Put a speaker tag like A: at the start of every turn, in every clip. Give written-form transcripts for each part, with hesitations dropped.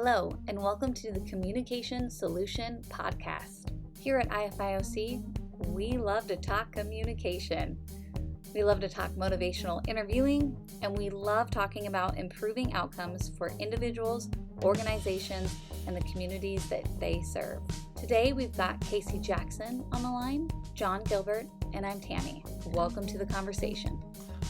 A: Hello, and welcome to the Communication Solution Podcast. Here at IFIOC, we love to talk communication. We love to talk motivational interviewing, and we love talking about improving outcomes for individuals, organizations, and the communities that they serve. Today, we've got Casey Jackson on the line, John Gilbert, and I'm Tammy. Welcome to the conversation.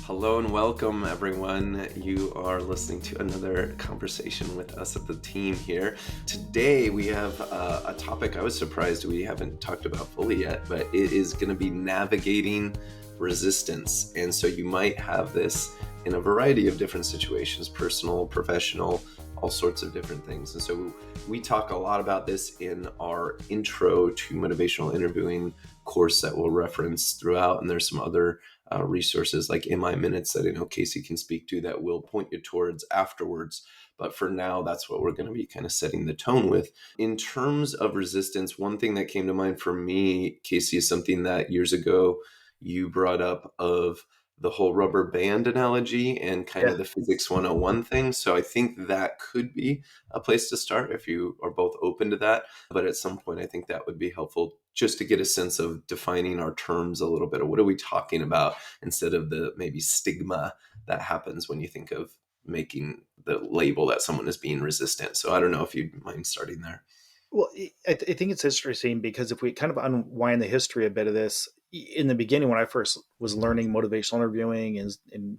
B: Hello and welcome, everyone. You are listening to another conversation with us at the team here. Today, we have a topic I was surprised we haven't talked about fully yet, but it is going to be navigating resistance. And so you might have this in a variety of different situations, personal, professional, all sorts of different things. And so we talk a lot about this in our intro to motivational interviewing course that we'll reference throughout. And there's some other resources like In My Minutes that I know Casey can speak to that we'll point you towards afterwards. But for now, that's what we're going to be kind of setting the tone with. In terms of resistance, one thing that came to mind for me, Casey, is something that years ago you brought up of the whole rubber band analogy and kind of the physics 101 thing. So I think that could be a place to start if you are both open to that. But at some point, I think that would be helpful just to get a sense of defining our terms a little bit. Of what are we talking about instead of the maybe stigma that happens when you think of making the label that someone is being resistant. So I don't know if you'd mind starting there.
C: Well, I think it's interesting because if we kind of unwind the history a bit of this, in the beginning, when I first was learning motivational interviewing and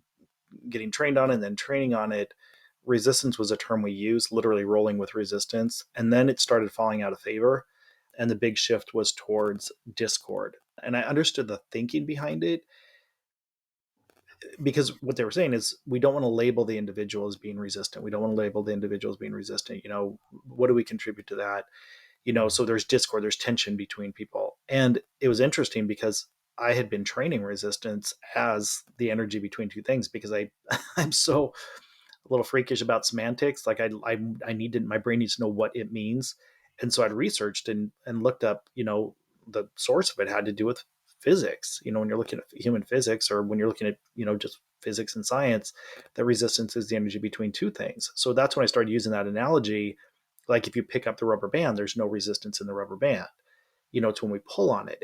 C: getting trained on it and then training on it, resistance was a term we used, literally rolling with resistance. And then it started falling out of favor. And the big shift was towards discord. And I understood the thinking behind it because what they were saying is we don't want to label the individual as being resistant. We don't want to label the individual as being resistant. What do we contribute to that? So there's discord, there's tension between people. And it was interesting because I had been training resistance as the energy between two things because I'm so a little freakish about semantics. Like I needed, my brain needs to know what it means. And so I'd researched and looked up, the source of it had to do with physics. When you're looking at human physics or when you're looking at, just physics and science, that resistance is the energy between two things. So that's when I started using that analogy. Like if you pick up the rubber band, there's no resistance in the rubber band. It's when we pull on it.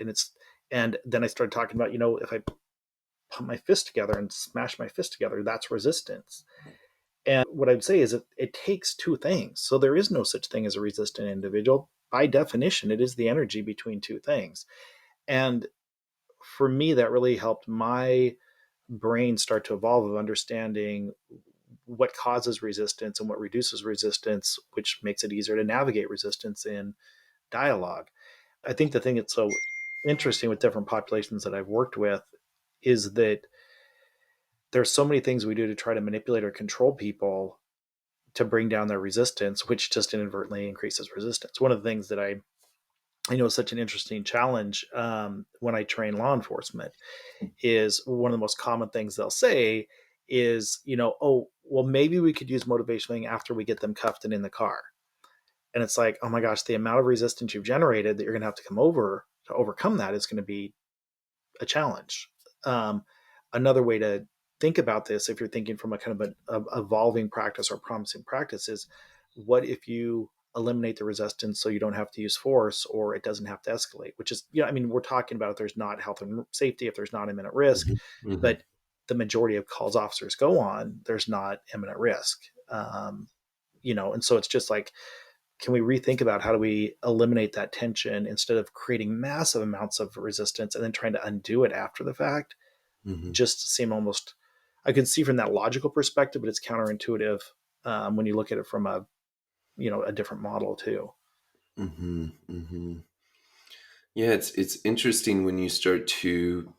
C: And then I started talking about, if I put my fist together and smash my fist together, that's resistance. And what I'd say is it takes two things. So there is no such thing as a resistant individual. By definition, it is the energy between two things. And for me, that really helped my brain start to evolve of understanding what causes resistance and what reduces resistance, which makes it easier to navigate resistance in dialogue. I think the thing that's so interesting with different populations that I've worked with is that there's so many things we do to try to manipulate or control people to bring down their resistance, which just inadvertently increases resistance. One of the things that I know is such an interesting challenge when I train law enforcement is one of the most common things they'll say is, oh, well, maybe we could use motivationing after we get them cuffed and in the car. And it's like, oh my gosh, the amount of resistance you've generated that you're going to have to come over to overcome that is going to be a challenge. Another way to think about this, if you're thinking from a kind of an evolving practice or promising practice, is what if you eliminate the resistance so you don't have to use force or it doesn't have to escalate, which is, we're talking about if there's not health and safety, if there's not imminent risk, but the majority of calls officers go on, there's not imminent risk. And so it's just like, can we rethink about how do we eliminate that tension instead of creating massive amounts of resistance and then trying to undo it after the fact? Just seem almost, I can see from that logical perspective, but it's counterintuitive when you look at it from a different model too.
B: Yeah, it's interesting when you start to,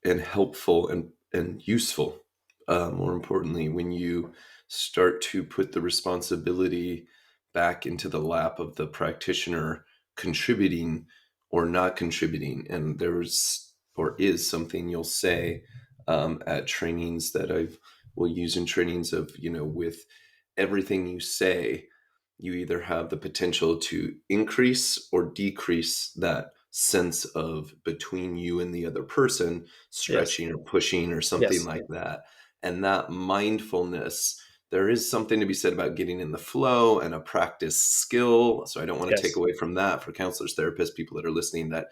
B: and helpful and useful, more importantly, when you start to put the responsibility back into the lap of the practitioner contributing or not contributing. And there's, or is something you'll say at trainings that will use in trainings of, with everything you say, you either have the potential to increase or decrease that sense of between you and the other person, stretching or pushing or something like that. And that mindfulness there is something to be said about getting in the flow and a practice skill. So I don't want to take
C: Yes.
B: away from that for counselors, therapists, people that are listening that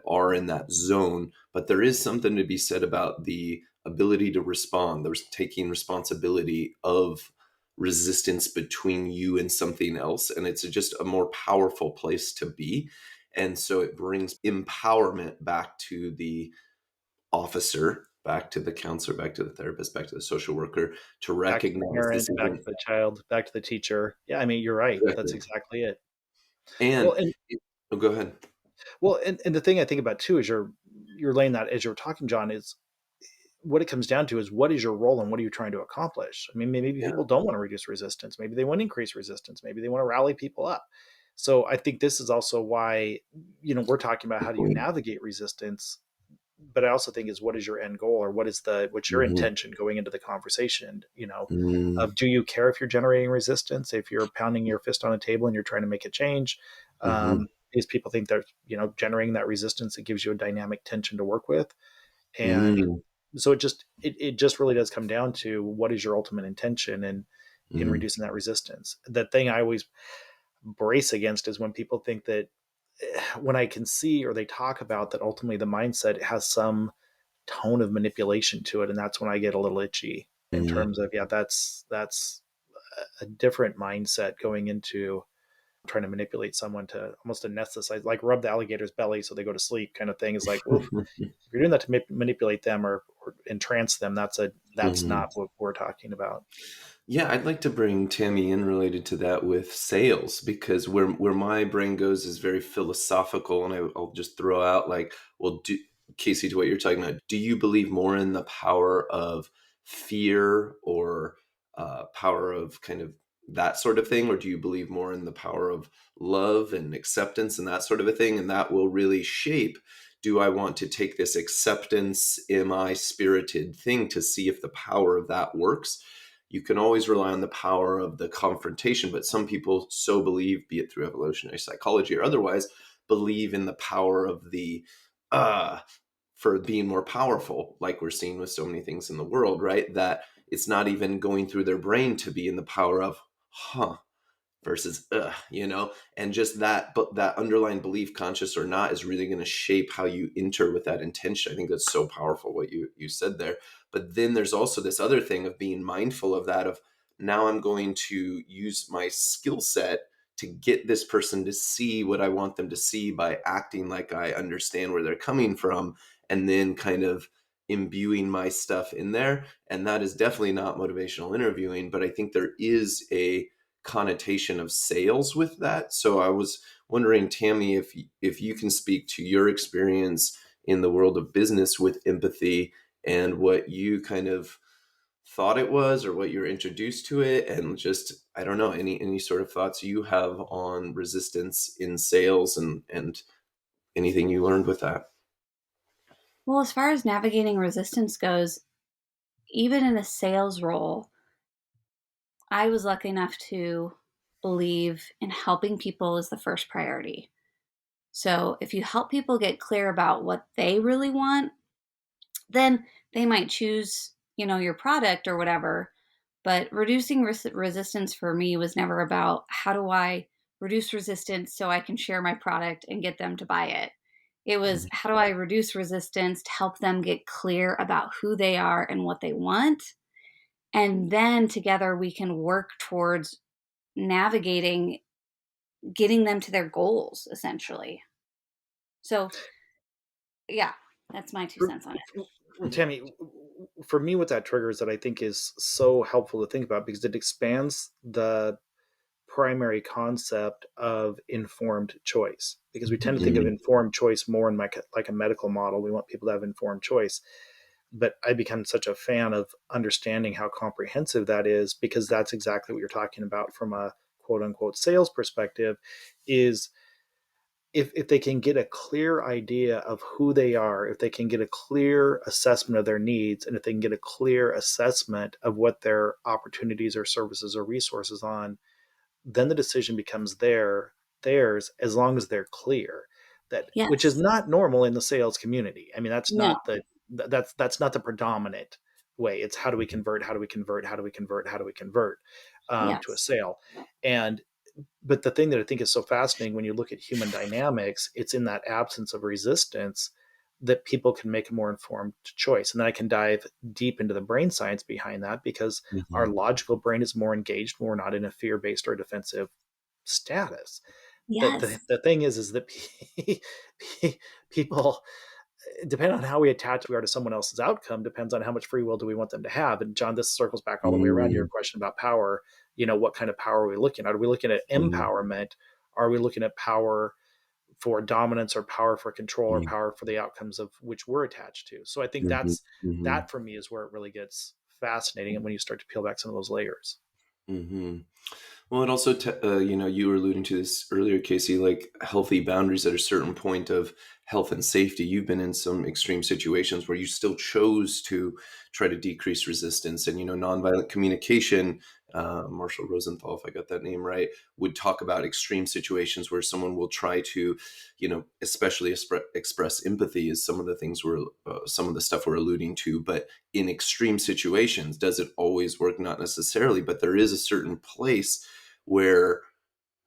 B: are in that zone. But there is something to be said about the ability to respond. There's taking responsibility of resistance between you and something else. And it's just a more powerful place to be. And so it brings empowerment back to the officer, back to the counselor, back to the therapist, back to the social worker, to
C: Back to the
B: recognize this
C: parent, back to
B: isn't
C: the child, back to the teacher. Yeah, I mean, you're right. That's
B: exactly.
C: exactly it. Well,
B: And
C: and
B: oh, go ahead.
C: and the thing I think about too is you're laying that as you're talking, John, is what it comes down to is what is your role and what are you trying to accomplish? I mean, maybe
B: Yeah.
C: people don't want to reduce resistance. Maybe they want to increase resistance. Maybe they want to rally people up. So I think this is also why, we're talking about how do you navigate resistance, but I also think is what is your end goal or what's your
B: Mm-hmm.
C: intention going into the conversation,
B: Mm-hmm.
C: of do you care if you're generating resistance, if you're pounding your fist on a table and you're trying to make a change?
B: Mm-hmm.
C: These people think they're, generating that resistance, it gives you a dynamic tension to work with. And
B: Mm-hmm.
C: so it just really does come down to what is your ultimate intention in
B: Mm-hmm.
C: reducing that resistance. The thing I always brace against is when people think that when I can see or they talk about that ultimately the mindset has some tone of manipulation to it, and that's when I get a little itchy in
B: Mm-hmm.
C: terms of that's a different mindset going into trying to manipulate someone to almost anesthetize, like rub the alligator's belly so they go to sleep, kind of thing. Is like, oof, if you're doing that to manipulate them or entrance them, that's
B: Mm-hmm.
C: not what we're talking about.
B: Yeah, I'd like to bring Tammy in related to that with sales, because where my brain goes is very philosophical, and I'll just throw out like, well, Casey, to what you're talking about, do you believe more in the power of fear or power of kind of that sort of thing, or do you believe more in the power of love and acceptance and that sort of a thing, and that will really shape. Do I want to take this acceptance, am I spirited thing to see if the power of that works? You can always rely on the power of the confrontation, but some people so believe, be it through evolutionary psychology or otherwise, believe in the power of the uh for being more powerful, like we're seeing with so many things in the world, right? That it's not even going through their brain to be in the power of, versus and just that, but that underlying belief, conscious or not, is really going to shape how you enter with that intention. I think that's so powerful what you said there. But then there's also this other thing of being mindful of that, of now I'm going to use my skill set to get this person to see what I want them to see by acting like I understand where they're coming from, and then kind of imbuing my stuff in there. And that is definitely not motivational interviewing, but I think there is a connotation of sales with that. So I was wondering, Tammy, if you can speak to your experience in the world of business with empathy and what you kind of thought it was or what you're introduced to it, and just, I don't know, any sort of thoughts you have on resistance in sales and anything you learned with that.
A: Well, as far as navigating resistance goes, even in a sales role, I was lucky enough to believe in helping people as the first priority. So if you help people get clear about what they really want, then they might choose, your product or whatever. But reducing resistance for me was never about how do I reduce resistance so I can share my product and get them to buy it. It was how do I reduce resistance to help them get clear about who they are and what they want. And then together we can work towards navigating getting them to their goals, essentially. So, yeah, that's my two cents on it.
C: Well, Tammy, for me, what that triggers that I think is so helpful to think about because it expands the primary concept of informed choice. Because we tend to think of
B: Mhm.
C: informed choice more in like a medical model. We want people to have informed choice. But I become such a fan of understanding how comprehensive that is because that's exactly what you're talking about from a quote unquote sales perspective is if they can get a clear idea of who they are, if they can get a clear assessment of their needs, and if they can get a clear assessment of what their opportunities or services or resources on, then the decision becomes theirs as long as they're clear. That which is
A: Yes.
C: not normal in the sales community. I mean,
A: No.
C: that's not the predominant way. It's how do we convert, how do we convert, how do we convert, how do we convert to a
A: Yes.
C: sale. And but the thing that I think is so fascinating when you look at human dynamics, it's in that absence of resistance that people can make a more informed choice. And then I can dive deep into the brain science behind that, because our
B: Mhm.
C: logical brain is more engaged when we're not in a fear-based or defensive status. The,
A: Yes.
C: the thing is that people, depending on how we attach we are to someone else's outcome, depends on how much free will do we want them to have. And John, this circles back all the way around to your
B: Mhm.
C: question about power. What kind of power are we looking at? Are we looking at
B: Mhm.
C: empowerment? Are we looking at power for dominance, or power for control, or
B: Mhm.
C: power for the outcomes of which we're attached to? So I think
B: Mhm. Mhm.
C: that for me is where it really gets fascinating, and when you start to peel back some of those layers.
B: Mhm. Well, it also, you were alluding to this earlier, Casey, like healthy boundaries at a certain point of health and safety. You've been in some extreme situations where you still chose to try to decrease resistance, and, nonviolent communication. Marshall Rosenthal, if I got that name right, would talk about extreme situations where someone will try to, especially express empathy is some of the stuff we're alluding to. But in extreme situations, does it always work? Not necessarily, but there is a certain place where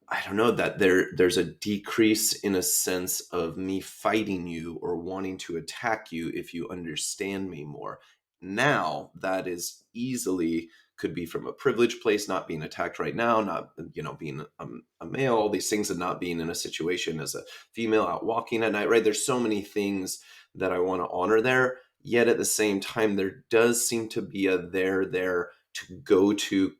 B: I don't know that there's a decrease in a sense of me fighting you or wanting to attack you if you understand me more. Now that is easily could be from a privileged place, not being attacked right now, not being a male, all these things, and not being in a situation as a female out walking at night. Right? There's so many things that I want to honor there. Yet at the same time, there does seem to be a there to go to,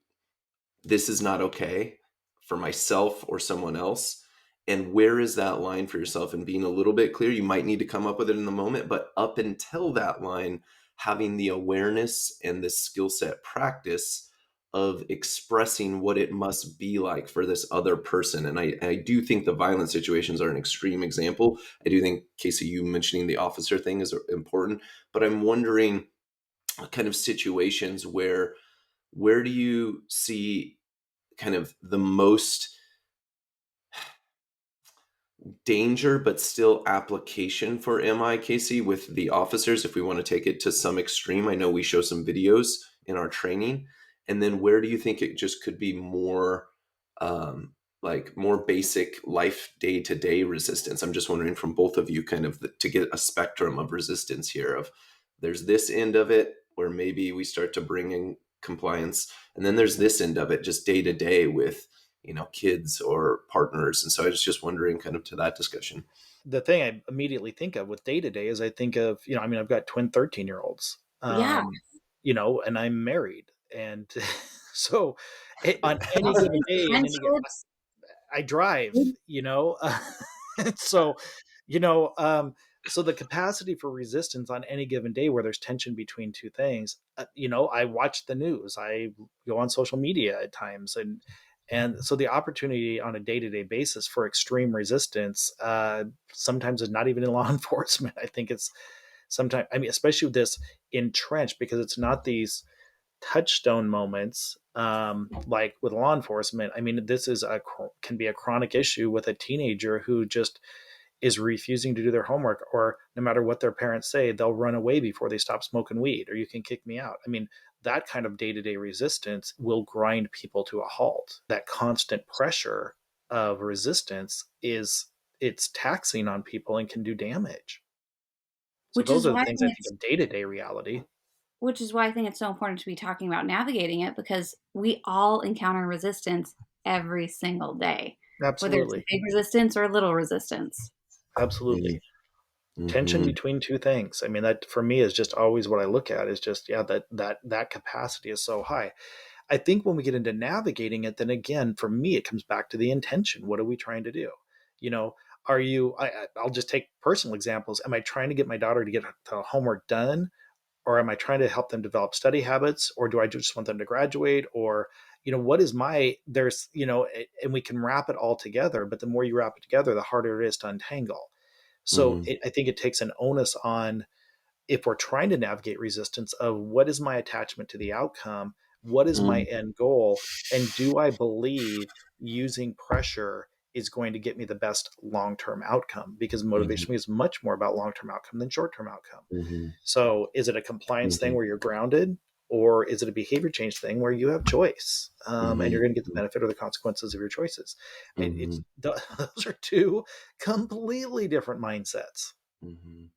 B: this is not okay for myself or someone else. And where is that line for yourself? And being a little bit clear, you might need to come up with it in the moment, but up until that line, having the awareness and the skill set practice of expressing what it must be like for this other person. And I do think the violent situations are an extreme example. I do think, Casey, you mentioning the officer thing is important, but I'm wondering kind of situations where do you see kind of the most danger but still application for MIKC with the officers, if we want to take it to some extreme? I know we show some videos in our training. And then where do you think it just could be more like more basic life day-to-day resistance? I'm just wondering from both of you kind of to get a spectrum of resistance here of there's this end of it where maybe we start to bring in compliance, and then there's this end of it just day to day with kids or partners. And so I was just wondering kind of to that discussion.
C: The thing I immediately think of with day to day is I think of, I mean, I've got twin 13-year-olds,
A: Yeah.
C: and I'm married. And so on any
A: Also,
C: given day,
A: friendships.
C: I drive, and so, you know, um, so the capacity for resistance on any given day where there's tension between two things, I watch the news, I go on social media at times, and so the opportunity on a day-to-day basis for extreme resistance, sometimes is not even in law enforcement. I think it's sometimes, I mean, especially with this entrenched, because it's not these touchstone moments, like with law enforcement. I mean, this is can be a chronic issue with a teenager who just is refusing to do their homework, or no matter what their parents say, they'll run away before they stop smoking weed, or you can kick me out. I mean, that kind of day-to-day resistance will grind people to a halt. That constant pressure of resistance it's taxing on people and can do damage. So
A: which
C: those
A: is
C: are the
A: why I
C: things I
A: think
C: think of day-to-day reality.
A: it's so important to be talking about navigating it, because we all encounter resistance every single day, whether it's a
C: Absolutely.
A: big resistance or a little resistance.
C: Absolutely. Tension
B: Mm-hmm.
C: between two things. I mean, that for me is just always what I look at, is just, yeah, that capacity is so high. I think when we get into navigating it, then again, for me, it comes back to the intention. What are we trying to do? You know, are you, I'll just take personal examples. Am I trying to get my daughter to get the homework done? Or am I trying to help them develop study habits? Or do I just want them to graduate? Or, what is and we can wrap it all together, but the more you wrap it together, the harder it is to untangle. So
B: Mm-hmm.
C: I think it takes an onus on, if we're trying to navigate resistance, of what is my attachment to the outcome? What is my
B: Mm-hmm.
C: end goal? And do I believe using pressure is going to get me the best long-term outcome, because
B: Mhm.
C: motivation is much more about long-term outcome than short-term outcome.
B: Mhm.
C: So is it a compliance thing
B: Mhm.
C: where you're grounded, or is it a behavior change thing where you have choice, and
B: Mhm.
C: you're going to get the benefit or the consequences of your choices? It's
B: Mhm.
C: those are two completely different mindsets.
B: Mhm.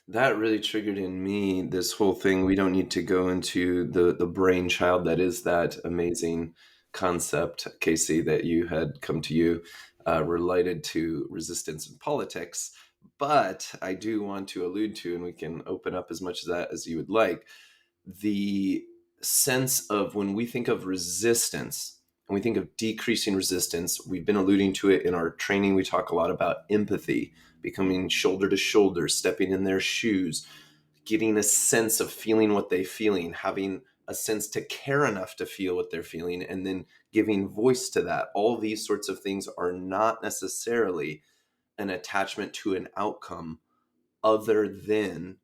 B: That really triggered in me this whole thing. We don't need to go into the brainchild that is that amazing concept, Casey, that you had come to you related to resistance in politics. But I do want to allude to, and we can open up as much of that as you would like, the sense of when we think of resistance and we think of decreasing resistance, we've been alluding to it in our training. We talk a lot about empathy, becoming shoulder to shoulder, stepping in their shoes, getting a sense of feeling what they're feeling, having a sense to care enough to feel what they're feeling, and then giving voice to that. All these sorts of things are not necessarily an attachment to an outcome other than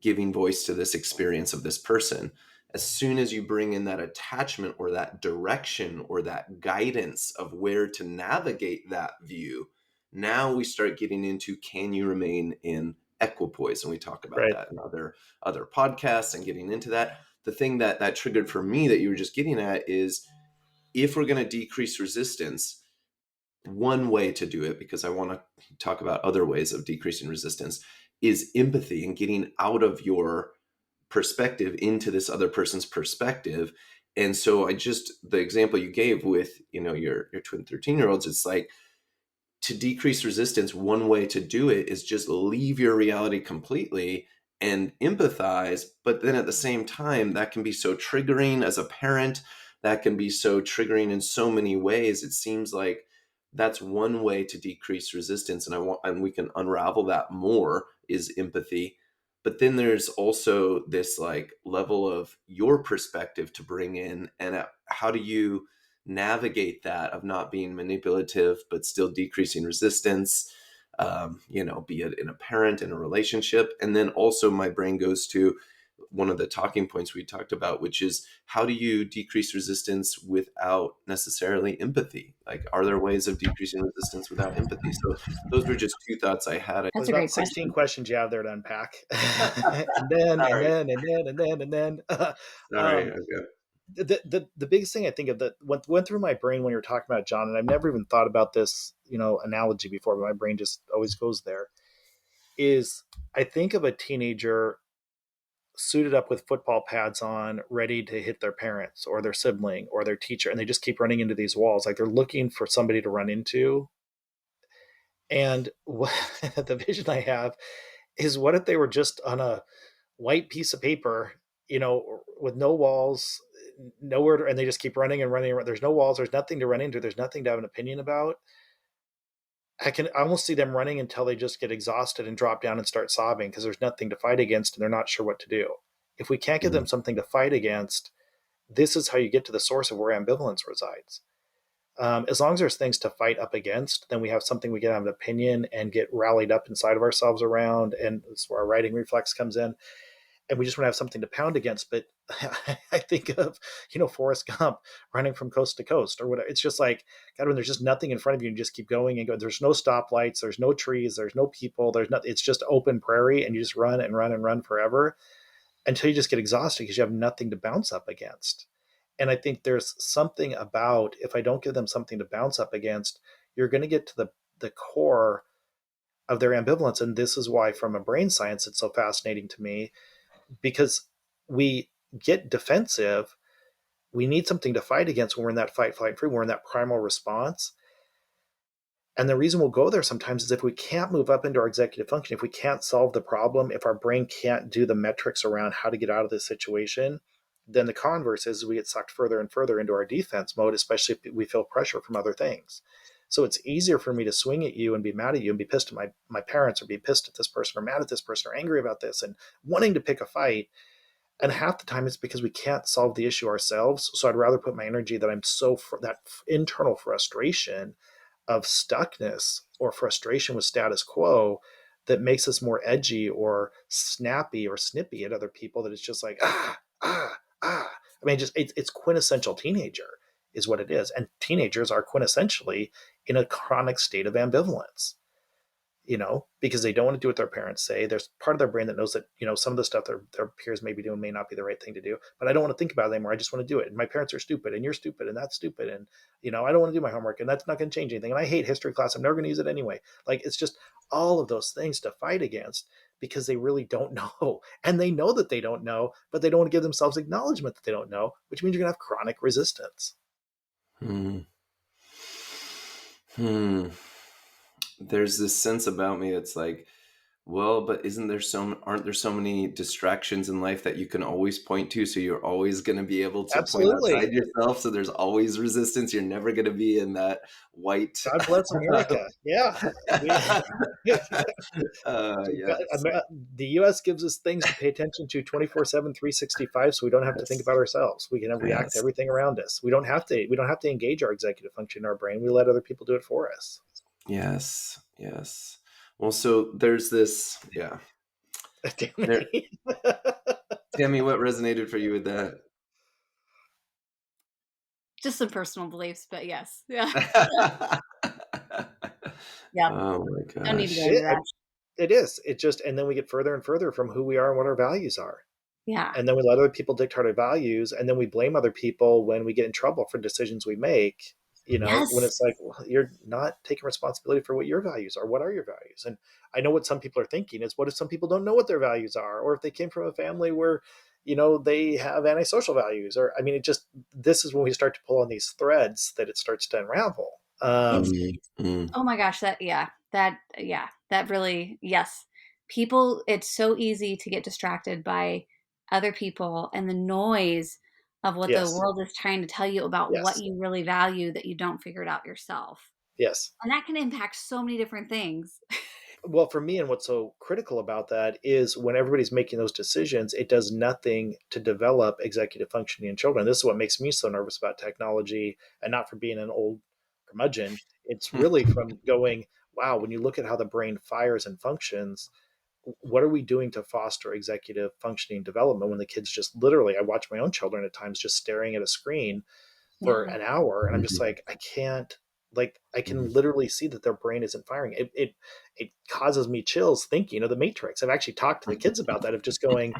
B: giving voice to this experience of this person. As soon as you bring in that attachment or that direction or that guidance of where to navigate that view, now we start getting into, can you remain in equipoise? And we talk about
C: Right.
B: that in other podcasts and getting into that. The thing that triggered for me that you were just getting at is, if we're going to decrease resistance, one way to do it, because I want to talk about other ways of decreasing resistance, is empathy and getting out of your perspective into this other person's perspective. And so the example you gave with, your twin 13-year-olds, it's like, to decrease resistance, one way to do it is just leave your reality completely and empathize. But then at the same time, that can be so triggering as a parent. That can be so triggering in so many ways. It seems like that's one way to decrease resistance. And we can unravel that more, is empathy. But then there's also this like level of your perspective to bring in. And how do you navigate that of not being manipulative but still decreasing resistance, be it in a parent, in a relationship? And then also my brain goes to one of the talking points we talked about, which is, how do you decrease resistance without necessarily empathy? Like, are there ways of decreasing resistance without empathy? So those were just two thoughts I had.
C: There's
A: That's a
C: about
A: great
C: 16
A: question.
C: questions you have there to unpack. and then, and
B: Sorry.
C: then, and then, and then, and then.
B: Sorry.
C: um,
B: Okay.
C: the biggest thing I think of that went through my brain when you're talking about John, and I've never even thought about this, analogy before, but my brain just always goes there, is I think of a teenager suited up with football pads on, ready to hit their parents or their sibling or their teacher, and they just keep running into these walls. Like they're looking for somebody to run into. And what, the vision I have is, what if they were just on a white piece of paper, with no walls, nowhere to, and they just keep running and running. There's no walls. There's nothing to run into. There's nothing to have an opinion about. I can almost see them running until they just get exhausted and drop down and start sobbing because there's nothing to fight against and they're not sure what to do. If we can't give them
B: Mhm.
C: something to fight against, this is how you get to the source of where ambivalence resides. As long as there's things to fight up against, then we have something we can have an opinion and get rallied up inside of ourselves around. And that's where our writing reflex comes in. And we just want to have something to pound against. But I think of, Forrest Gump running from coast to coast or whatever. It's just like, God, when there's just nothing in front of you, and you just keep going and go. There's no stoplights, there's no trees, there's no people, there's nothing. It's just open prairie, and you just run and run and run forever until you just get exhausted because you have nothing to bounce up against. And I think there's something about, if I don't give them something to bounce up against, you're going to get to the core of their ambivalence. And this is why, from a brain science, it's so fascinating to me, because we get defensive. We need something to fight against when we're in that fight, flight, freeze. We're in that primal response. And the reason we'll go there sometimes is if we can't move up into our executive function, if we can't solve the problem, if our brain can't do the metrics around how to get out of this situation, then the converse is we get sucked further and further into our defense mode, especially if we feel pressure from other things. So it's easier for me to swing at you and be mad at you and be pissed at my parents, or be pissed at this person, or mad at this person, or angry about this and wanting to pick a fight. And half the time it's because we can't solve the issue ourselves. So I'd rather put my energy that that internal frustration of stuckness or frustration with status quo that makes us more edgy or snappy or snippy at other people, that it's just like, ah. I mean, just it's quintessential teenager. is what it is. And teenagers are quintessentially in a chronic state of ambivalence, because they don't want to do what their parents say. There's part of their brain that knows that, some of the stuff their peers may be doing may not be the right thing to do, but I don't want to think about it anymore. I just want to do it. And my parents are stupid and you're stupid and that's stupid. And, I don't want to do my homework and that's not going to change anything. And I hate history class. I'm never going to use it anyway. Like, it's just all of those things to fight against because they really don't know. And they know that they don't know, but they don't want to give themselves acknowledgement that they don't know, which means you're going to have chronic resistance.
B: Hmm. There's this sense about me that's like, well, but aren't there so many distractions in life that you can always point to? So you're always going to be able to point
C: Absolutely.
B: outside yourself. So there's always resistance. You're never going to be in that white.
C: God bless America. Yeah.
B: Yes.
C: The U.S. gives us things to pay attention to 24/7, 365, so we don't have to think
B: Yes.
C: about ourselves. We can react to
B: Yes.
C: everything around us. We don't have to engage our executive function in our brain. We let other people do it for us.
B: Yes. Yes. Well, so there's this, yeah. There, Tammy, what resonated for you with that?
A: Just some personal beliefs, but yes. Yeah.
B: Oh
A: Yeah.
B: my
A: Don't need to go
B: gosh.
A: into that.
C: It is. It just, and then we get further and further from who we are and what our values are.
A: Yeah.
C: And then we let other people dictate our values, and then we blame other people when we get in trouble for decisions we make, when
A: Yes.
C: it's like, well, you're not taking responsibility for what your values are. What are your values? And I know what some people are thinking is, what if some people don't know what their values are, or if they came from a family where they have antisocial values, or I mean, this is when we start to pull on these threads that it starts to unravel.
A: It's
B: Mm.
A: Oh my gosh, that really, yes. People, it's so easy to get distracted by other people and the noise of what the
C: Yes.
A: world is trying to tell you about what
C: Yes.
A: you really value that you don't figure it out yourself.
C: Yes.
A: And that can impact so many different things.
C: Well, for me, and what's so critical about that is when everybody's making those decisions, it does nothing to develop executive functioning in children. This is what makes me so nervous about technology, and not for being an old curmudgeon. It's really from going, wow, when you look at how the brain fires and functions, what are we doing to foster executive functioning development when the kids just literally, I watch my own children at times just staring at a screen for
A: Yeah.
C: an hour, and I'm just
B: Mhm.
C: like, I can't, like, I can
B: Mhm.
C: literally see that their brain isn't firing. It causes me chills thinking of the Matrix. I've actually talked to the kids about that, of just going,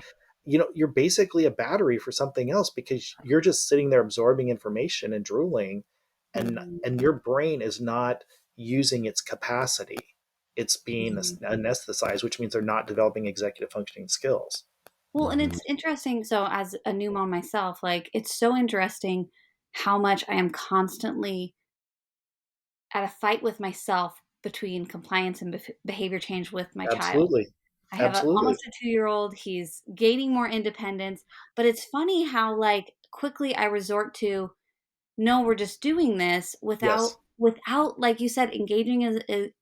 C: you're basically a battery for something else, because you're just sitting there absorbing information and drooling, and
A: Mhm.
C: your brain is not using its capacity. It's being
A: Mhm.
C: anesthetized, which means they're not developing executive functioning skills.
A: Well, and
B: Mhm.
A: it's interesting. So, as a new mom myself, like, it's so interesting how much I am constantly at a fight with myself between compliance and behavior change with my child.
C: Absolutely.
A: I have
C: Absolutely.
A: almost a 2-year-old. He's gaining more independence, but it's funny how, like, quickly I resort to, no, we're just doing this
C: Yes.
A: without, like you said, engaging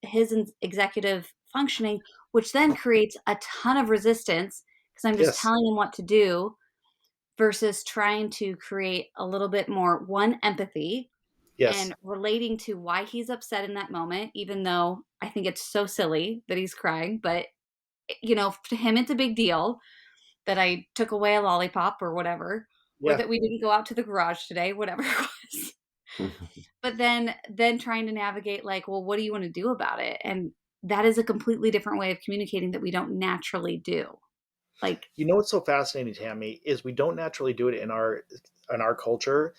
A: his executive functioning, which then creates a ton of resistance because I'm just
C: Yes.
A: telling him what to do versus trying to create a little bit more empathy
C: Yes.
A: and relating to why he's upset in that moment, even though I think it's so silly that he's crying. But, to him, it's a big deal that I took away a lollipop or whatever, or
C: Yeah.
A: that we didn't go out to the garage today, whatever it was. But then trying to navigate, like, well, what do you want to do about it? And that is a completely different way of communicating that we don't naturally do. Like,
C: What's so fascinating, Tammy, is we don't naturally do it in our culture.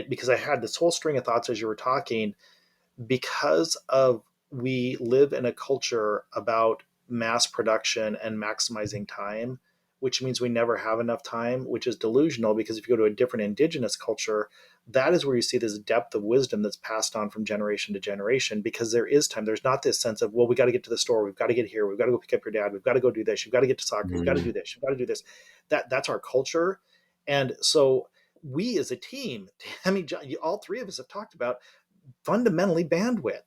C: Because I had this whole string of thoughts as you were talking, because of we live in a culture about mass production and maximizing time, which means we never have enough time, which is delusional, because if you go to a different indigenous culture, that is where you see this depth of wisdom that's passed on from generation to generation, because there is time. There's not this sense of, well, we got to get to the store, we've got to get here, we've got to go pick up your dad, we've got to go do this, you've got to get to soccer, you've got to do
B: Mhm.
C: this, you've got to do this. That's our culture. And so we as a team, I mean, all three of us have talked about fundamentally bandwidth.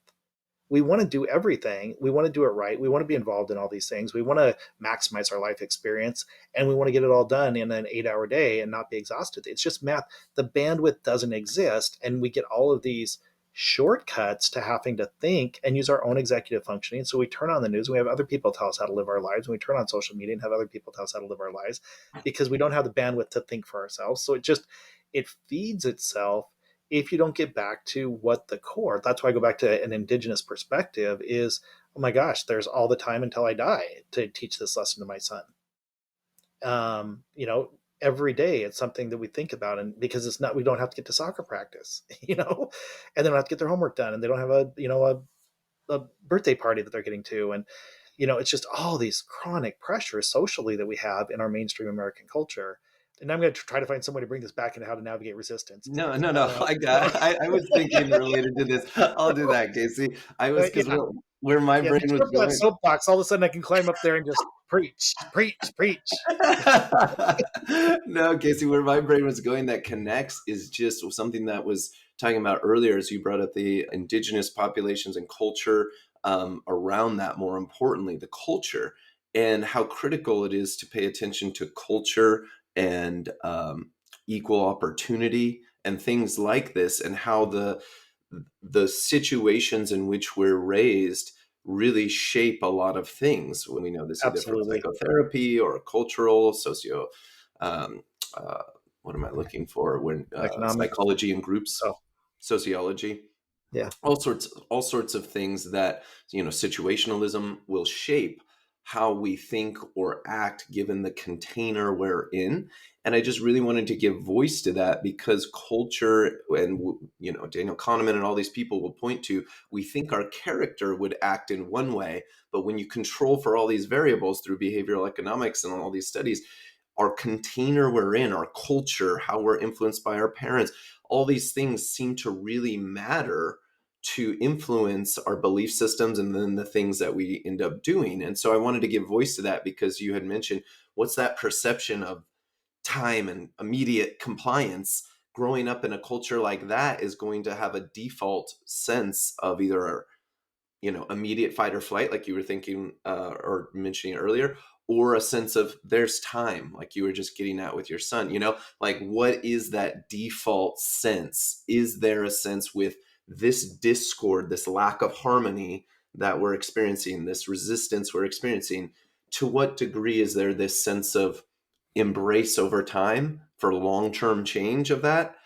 C: We want to do everything. We want to do it right. We want to be involved in all these things. We want to maximize our life experience, and we want to get it all done in an 8 hour day and not be exhausted. It's just math. The bandwidth doesn't exist. And we get all of these shortcuts to having to think and use our own executive functioning. So we turn on the news and we have other people tell us how to live our lives. And we turn on social media and have other people tell us how to live our lives, because we don't have the bandwidth to think for ourselves. So it feeds itself if you don't get back to what the core, that's why I go back to an indigenous perspective is, oh my gosh, there's all the time until I die to teach this lesson to my son. You know, every day it's something that we think about, and because it's not, we don't have to get to soccer practice, you know, and they don't have to get their homework done, and they don't have a, you know, a birthday party that they're getting to. And, you know, it's just all these chronic pressures socially that we have in our mainstream American culture. And I'm going to try to find some way to bring this back into how to navigate resistance.
B: No, no, no.
C: So,
B: I was thinking related to this. I'll do that, Casey. I was because
C: yeah,
B: where my
C: yeah.
B: brain
C: Next
B: was
C: up that
B: going.
C: soapbox, all of a sudden I can climb up there and just preach, preach, preach.
B: No, Casey, where my brain was going that connects is just something that was talking about earlier as you brought up the indigenous populations and culture around that, more importantly, the culture and how critical it is to pay attention to culture and equal opportunity and things like this, and how the situations in which we're raised really shape a lot of things. When we know this either from
C: Absolutely.
B: psychotherapy or cultural, socio, um, uh, what am I looking for? When
C: Economic.
B: psychology and groups,
C: Oh,
B: sociology,
C: yeah.
B: all sorts of things that, situationalism will shape how we think or act given the container we're in. And I just really wanted to give voice to that because culture and, Daniel Kahneman and all these people will point to, we think our character would act in one way, but when you control for all these variables through behavioral economics and all these studies, our container we're in, our culture, how we're influenced by our parents, all these things seem to really matter to influence our belief systems and then the things that we end up doing. And so I wanted to give voice to that because you had mentioned, what's that perception of time and immediate compliance? Growing up in a culture like that is going to have a default sense of either, immediate fight or flight, like you were thinking or mentioning earlier, or a sense of there's time, like you were just getting at with your son, like what is that default sense? Is there a sense with this discord, this lack of harmony that we're experiencing, this resistance we're experiencing? To what degree is there this sense of embrace over time for long-term change of that?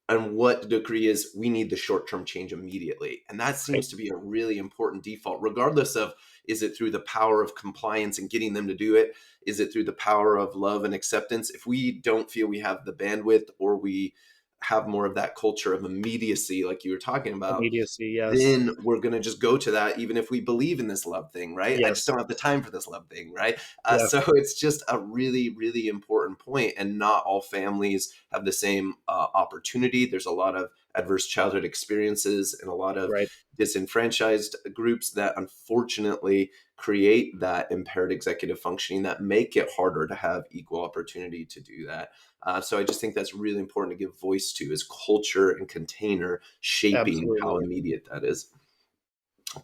B: And what degree is we need the short-term change immediately? And that
C: Right.
B: seems to be a really important default, regardless of, is it through the power of compliance and getting them to do it? Is it through the power of love and acceptance? If we don't feel we have the bandwidth, or we have more of that culture of immediacy, like you were talking about,
C: Immediacy. Yes.
B: then we're going to just go to that, even if we believe in this love thing, right? I just
C: Yes.
B: don't have the time for this love thing, right?
C: Yeah.
B: So it's just a really, really important point. And not all families have the same opportunity. There's a lot of adverse childhood experiences and a lot of
C: Right.
B: disenfranchised groups that unfortunately create that impaired executive functioning that make it harder to have equal opportunity to do that. So I just think that's really important to give voice to, is culture and container shaping how
C: Absolutely.
B: immediate that is.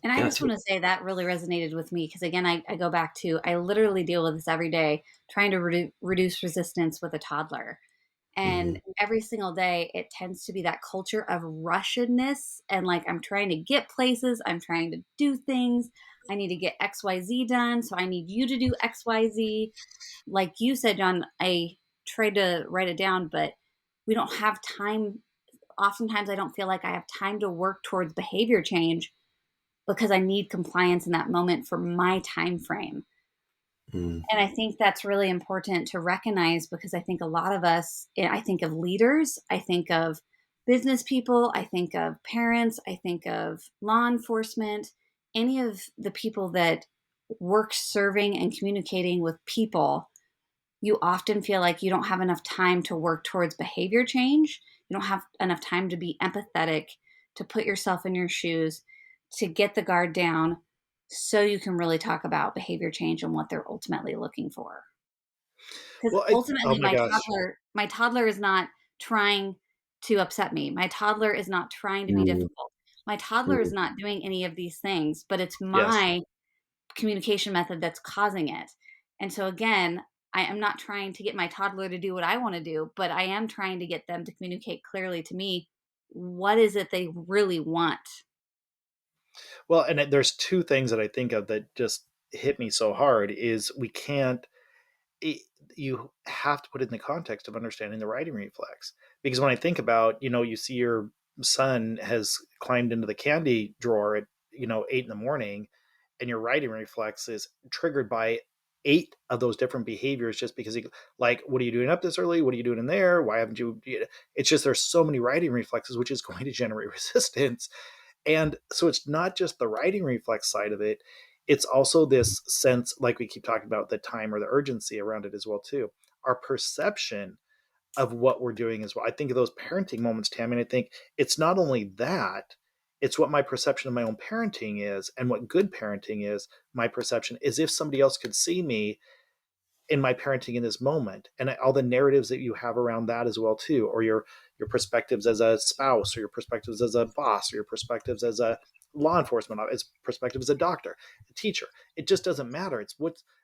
A: And I
B: Yeah.
A: just want to say that really resonated with me because, again, I go back to, I literally deal with this every day, trying to reduce resistance with a toddler. And
B: Mhm.
A: every single day, it tends to be that culture of rushedness. And like, I'm trying to get places, I'm trying to do things. I need to get XYZ done. So I need you to do XYZ. Like you said, John, I tried to write it down, but we don't have time. Oftentimes, I don't feel like I have time to work towards behavior change because I need compliance in that moment for my time frame.
B: Mm.
A: And I think that's really important to recognize because I think a lot of us, I think of leaders, I think of business people, I think of parents, I think of law enforcement, any of the people that work serving and communicating with people. You often feel like you don't have enough time to work towards behavior change. You don't have enough time to be empathetic, to put yourself in your shoes, to get the guard down so you can really talk about behavior change and what they're ultimately looking for. Because
C: Well, oh
A: ultimately
C: my gosh.
A: my toddler is not trying to upset me. My toddler is not trying to be
B: Mm.
A: difficult. My toddler is
B: Mm.
A: not doing any of these things, but it's
C: Yes.
A: my communication method that's causing it. And so again, I am not trying to get my toddler to do what I want to do, but I am trying to get them to communicate clearly to me what is it they really want.
C: Well, and there's two things that I think of that just hit me so hard is we can't it, you have to put it in the context of understanding the writing reflex. Because when I think about, you know, you see your son has climbed into the candy drawer at 8 in the morning, and your writing reflex is triggered by 8 of those different behaviors, just because he, like, what are you doing up this early? What are you doing in there? Why haven't you? It's just there's so many writing reflexes, which is going to generate resistance. And so it's not just the writing reflex side of it. It's also this sense, like we keep talking about, the time or the urgency around it as well too. Our perception of what we're doing as well. I think of those parenting moments, Tammy, and I think it's not only that, it's what my perception of my own parenting is, and what good parenting is. My perception is if somebody else could see me in my parenting in this moment, and all the narratives that you have around that as well too, or your perspectives as a spouse, or your perspectives as a boss, or your perspectives as a law enforcement, as perspective as a doctor, a teacher. It just doesn't matter. It's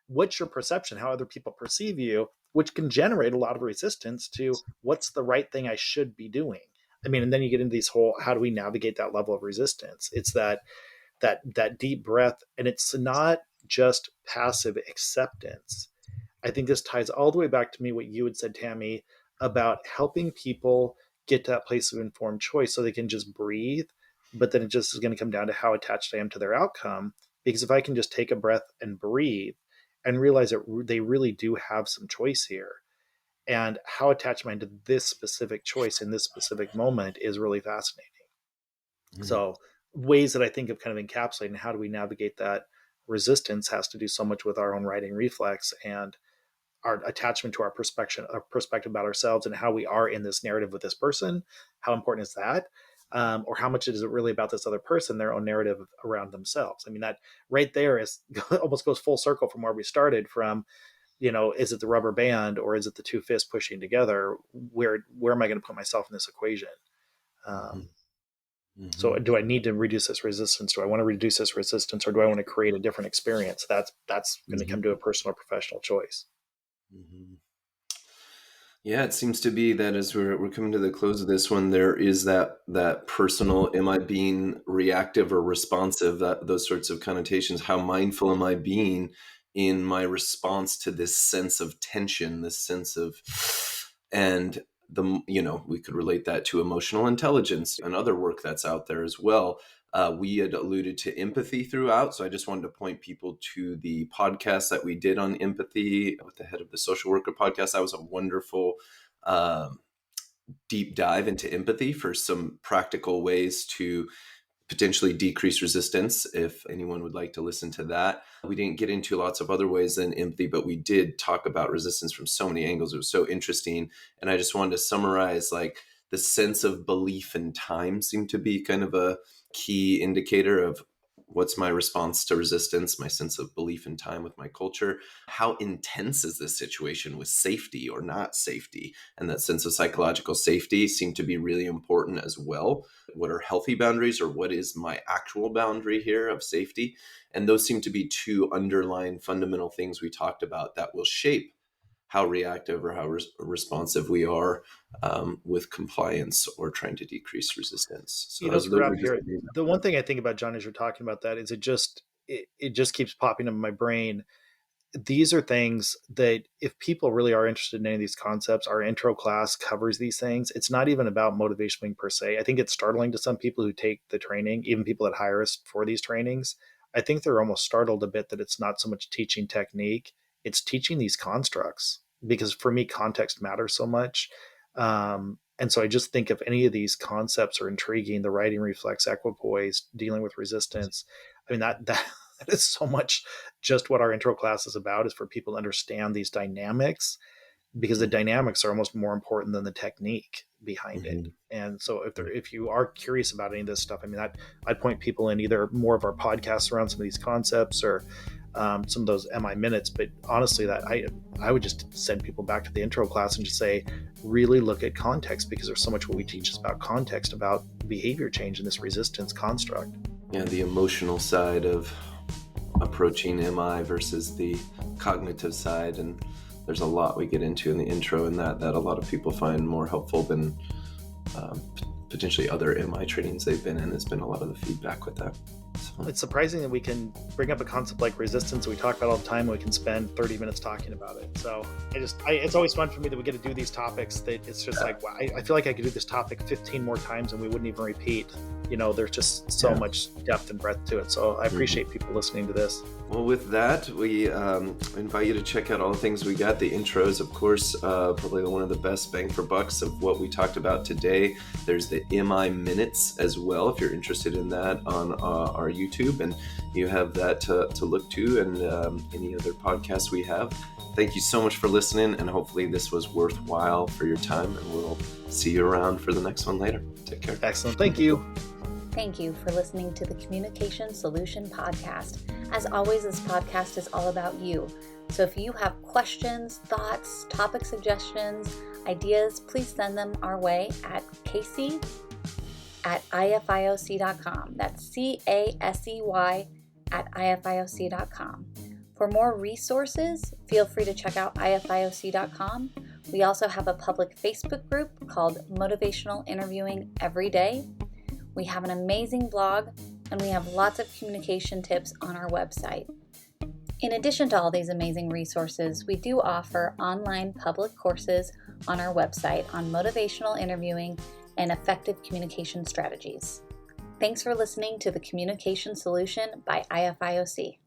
C: what's your perception, how other people perceive you, which can generate a lot of resistance to what's the right thing I should be doing. I mean, and then you get into these whole, how do we navigate that level of resistance? It's that deep breath, and it's not just passive acceptance. I think this ties all the way back to me what you had said, Tammy, about helping people get to that place of informed choice so they can just breathe. But then it just is going to come down to how attached I am to their outcome. Because if I can just take a breath and breathe and realize that they really do have some choice here, and how attached am I to this specific choice in this specific moment is really fascinating. So ways that I think of kind of encapsulating how do we navigate that resistance has to do so much with our own writing reflex and our attachment to our perspective about ourselves and how we are in this narrative with this person. How important is that? Or how much is it really about this other person, their own narrative around themselves? I mean, that right there is almost goes full circle from where we started from, is it the rubber band or is it the two fists pushing together? Where am I going to put myself in this equation? So do I need to reduce this resistance? Do I want to reduce this resistance, or do I want to create a different experience? That's going to come to a personal or professional choice.
B: Yeah, it seems to be that as we're coming to the close of this one, there is that personal, am I being reactive or responsive, that those sorts of connotations. How mindful am I being in my response to this sense of tension, this sense of, and we could relate that to emotional intelligence and other work that's out there as well. We had alluded to empathy throughout, so I just wanted to point people to the podcast that we did on empathy with the head of the social worker podcast. That was a wonderful deep dive into empathy for some practical ways to potentially decrease resistance, if anyone would like to listen to that. We didn't get into lots of other ways than empathy, but we did talk about resistance from so many angles. It was so interesting. And I just wanted to summarize, like, the sense of belief in time seemed to be kind of a key indicator of what's my response to resistance, my sense of belief in time with my culture. How intense is this situation with safety or not safety? And that sense of psychological safety seemed to be really important as well. What are healthy boundaries, or what is my actual boundary here of safety? And those seem to be two underlying fundamental things we talked about that will shape how reactive or how responsive we are with compliance or trying to decrease resistance. So
C: To wrap here, the one thing I think about, John, as you're talking about that, is it just keeps popping up in my brain. These are things that if people really are interested in any of these concepts, our intro class covers these things. It's not even about motivational per se. I think it's startling to some people who take the training, even people that hire us for these trainings. I think they're almost startled a bit that it's not so much teaching technique, it's teaching these constructs, because for me, context matters so much. And so I just think if any of these concepts are intriguing, the writing reflex, equipoise, dealing with resistance, I mean, that is so much just what our intro class is about, is for people to understand these dynamics, because the dynamics are almost more important than the technique behind it. And so if you are curious about any of this stuff, I mean, I'd point people in either more of our podcasts around some of these concepts, or some of those MI minutes. But honestly, that I would just send people back to the intro class and just say, really look at context, because there's so much what we teach is about context, about behavior change in this resistance construct.
B: Yeah, the emotional side of approaching MI versus the cognitive side. And there's a lot we get into in the intro, and that a lot of people find more helpful than potentially other MI trainings they've been in. Has been a lot of the feedback with that. So
C: It's surprising that we can bring up a concept like resistance we talk about all the time, and we can spend 30 minutes talking about it. So it's always fun for me that we get to do these topics that it's just like, wow, I feel like I could do this topic 15 more times and we wouldn't even repeat. There's just so much depth and breadth to it. So I appreciate people listening to this.
B: Well, with that, we invite you to check out all the things we got. The intros, of course, probably one of the best bang for bucks of what we talked about today. There's the MI Minutes as well, if you're interested in that, on our YouTube. And you have that to look to, and any other podcasts we have. Thank you so much for listening, and hopefully this was worthwhile for your time. And we'll see you around for the next one later. Take care.
C: Excellent. Thank you.
A: Thank you for listening to the Communication Solution Podcast. As always, this podcast is all about you. So if you have questions, thoughts, topic suggestions, ideas, please send them our way at casey@ifioc.com. That's CASEY@ifioc.com. For more resources, feel free to check out ifioc.com. We also have a public Facebook group called Motivational Interviewing Every Day. We have an amazing blog, and we have lots of communication tips on our website. In addition to all these amazing resources, we do offer online public courses on our website on motivational interviewing and effective communication strategies. Thanks for listening to the Communication Solution by IFIOC.